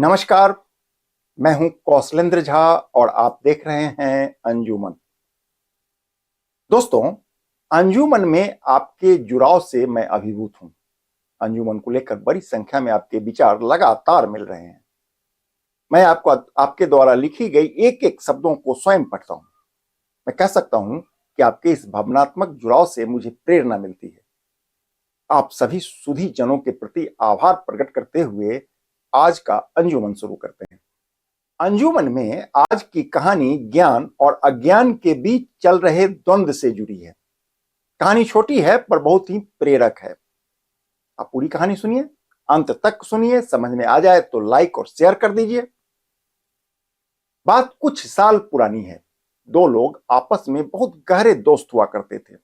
नमस्कार। मैं हूं कौशलेंद्र झा और आप देख रहे हैं अंजुमन। दोस्तों, अंजुमन में आपके जुड़ाव से मैं अभिभूत हूं। अंजुमन को लेकर बड़ी संख्या में आपके विचार लगातार मिल रहे हैं। मैं आपको आपके द्वारा लिखी गई एक एक शब्दों को स्वयं पढ़ता हूं। मैं कह सकता हूं कि आपके इस भावनात्मक जुड़ाव से मुझे प्रेरणा मिलती है। आप सभी सुधी जनों के प्रति आभार प्रकट करते हुए आज का अंजुमन शुरू करते हैं। अंजुमन में आज की कहानी ज्ञान और अज्ञान के बीच चल रहे द्वंद्व से जुड़ी है। कहानी छोटी है पर बहुत ही प्रेरक है। आप पूरी कहानी सुनिए, अंत तक सुनिए। समझ में आ जाए तो लाइक और शेयर कर दीजिए। बात कुछ साल पुरानी है। दो लोग आपस में बहुत गहरे दोस्त हुआ करते थे।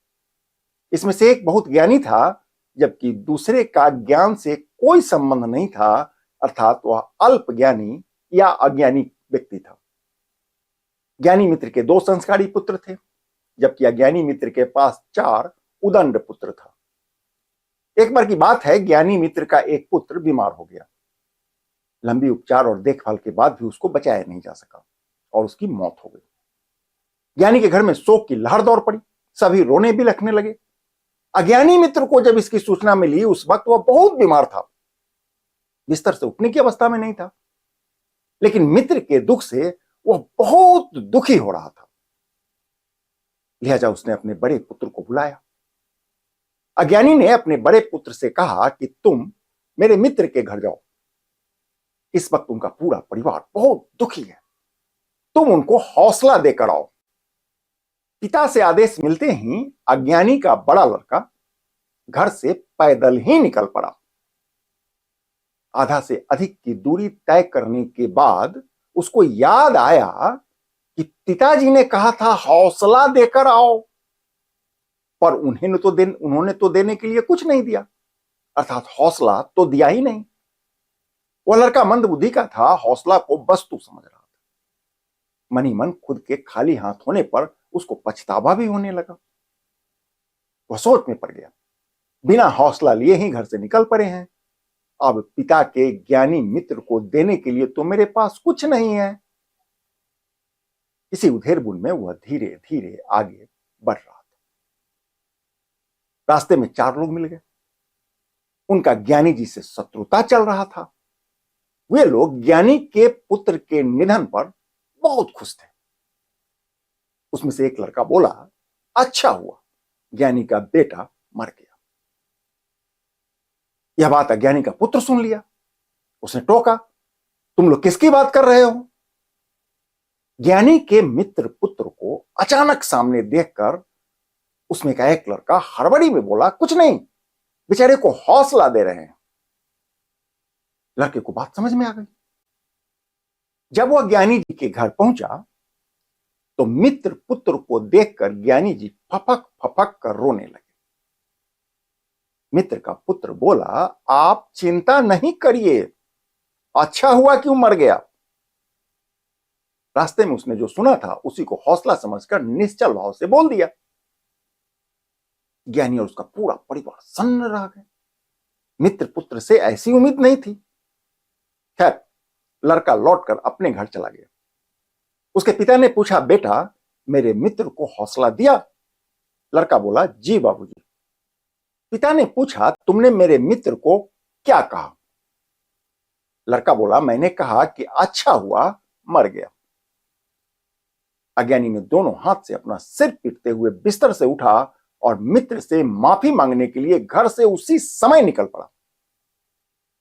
इसमें से एक बहुत ज्ञानी था, जबकि दूसरे का ज्ञान से कोई संबंध नहीं था, अर्थात वह अल्प ज्ञानी या अज्ञानी व्यक्ति था। ज्ञानी मित्र के 2 संस्कारी पुत्र थे, जबकि अज्ञानी मित्र के पास 4 उदंड पुत्र था। एक बार की बात है, ज्ञानी मित्र का एक पुत्र बीमार हो गया। लंबी उपचार और देखभाल के बाद भी उसको बचाया नहीं जा सका और उसकी मौत हो गई। ज्ञानी के घर में शोक की लहर दौड़ पड़ी। सभी रोने बिलखने लगे। अज्ञानी मित्र को जब इसकी सूचना मिली, उस वक्त वह बहुत बीमार था, बिस्तर से उठने की अवस्था में नहीं था। लेकिन मित्र के दुख से वह बहुत दुखी हो रहा था। लिहाजा उसने अपने बड़े पुत्र को बुलाया। अज्ञानी ने अपने बड़े पुत्र से कहा कि तुम मेरे मित्र के घर जाओ। इस वक्त उनका पूरा परिवार बहुत दुखी है। तुम उनको हौसला देकर आओ। पिता से आदेश मिलते ही अज्ञानी का बड़ा लड़का घर से पैदल ही निकल पड़ा। आधा से अधिक की दूरी तय करने के बाद उसको याद आया कि पिताजी ने कहा था हौसला देकर आओ, पर उन्होंने तो देने के लिए कुछ नहीं दिया, अर्थात हौसला तो दिया ही नहीं। वह लड़का मंदबुद्धि का था, हौसला को वस्तु समझ रहा था। मन ही मन खुद के खाली हाथ होने पर उसको पछतावा भी होने लगा। वह सोच में पड़ गया, बिना हौसला लिए ही घर से निकल पड़े हैं। अब पिता के ज्ञानी मित्र को देने के लिए तो मेरे पास कुछ नहीं है। इसी उधेड़बुन में वह धीरे धीरे आगे बढ़ रहा था। रास्ते में 4 लोग मिल गए। उनका ज्ञानी जी से शत्रुता चल रहा था। वे लोग ज्ञानी के पुत्र के निधन पर बहुत खुश थे। उसमें से एक लड़का बोला, अच्छा हुआ, ज्ञानी का बेटा मर गया। यह बात अज्ञानी का पुत्र सुन लिया। उसने टोका, तुम लोग किसकी बात कर रहे हो? ज्ञानी के मित्र पुत्र को अचानक सामने देखकर उसमें का एक लड़का हड़बड़ी में बोला, कुछ नहीं, बेचारे को हौसला दे रहे हैं। लड़के को बात समझ में आ गई। जब वह ज्ञानी जी के घर पहुंचा तो मित्र पुत्र को देखकर ज्ञानी जी फपक फपक कर रोने लगे। मित्र का पुत्र बोला, आप चिंता नहीं करिए, अच्छा हुआ क्यों मर गया। रास्ते में उसने जो सुना था उसी को हौसला समझकर निश्चल भाव से बोल दिया। ज्ञानी और उसका पूरा परिवार सन्न रह गए। मित्र पुत्र से ऐसी उम्मीद नहीं थी। खैर, लड़का लौटकर अपने घर चला गया। उसके पिता ने पूछा, बेटा मेरे मित्र को हौसला दिया? लड़का बोला, जी बाबूजी। पिता ने पूछा, तुमने मेरे मित्र को क्या कहा? लड़का बोला, मैंने कहा कि अच्छा हुआ मर गया। अज्ञानी ने दोनों हाथ से अपना सिर पीटते हुए बिस्तर से उठा और मित्र से माफी मांगने के लिए घर से उसी समय निकल पड़ा।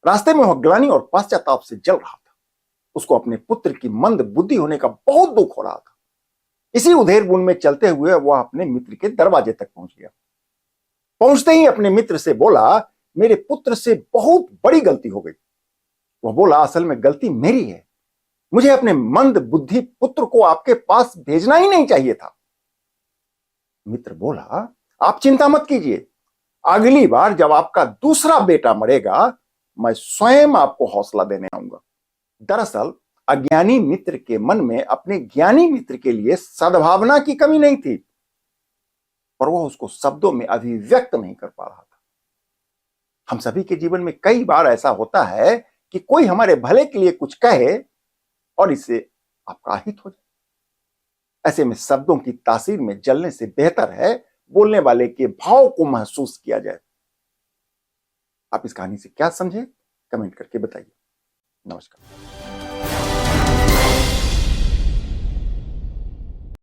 रास्ते में वह ग्लानि और पश्चाताप से जल रहा था। उसको अपने पुत्र की मंद बुद्धि होने का बहुत दुख हो रहा था। इसी उधेड़बुन में चलते हुए वह अपने मित्र के दरवाजे तक पहुंच गया। पहुंचते ही अपने मित्र से बोला, मेरे पुत्र से बहुत बड़ी गलती हो गई। वह बोला, असल में गलती मेरी है। मुझे अपने मंद बुद्धि पुत्र को आपके पास भेजना ही नहीं चाहिए था। मित्र बोला, आप चिंता मत कीजिए, अगली बार जब आपका दूसरा बेटा मरेगा मैं स्वयं आपको हौसला देने आऊंगा। दरअसल अज्ञानी मित्र के मन में अपने ज्ञानी मित्र के लिए सद्भावना की कमी नहीं थी, पर वह उसको शब्दों में अभिव्यक्त नहीं कर पा रहा था। हम सभी के जीवन में कई बार ऐसा होता है कि कोई हमारे भले के लिए कुछ कहे और इससे आपका अहित हो जाए। ऐसे में शब्दों की तासीर में जलने से बेहतर है बोलने वाले के भाव को महसूस किया जाए। आप इस कहानी से क्या समझे, कमेंट करके बताइए। नमस्कार।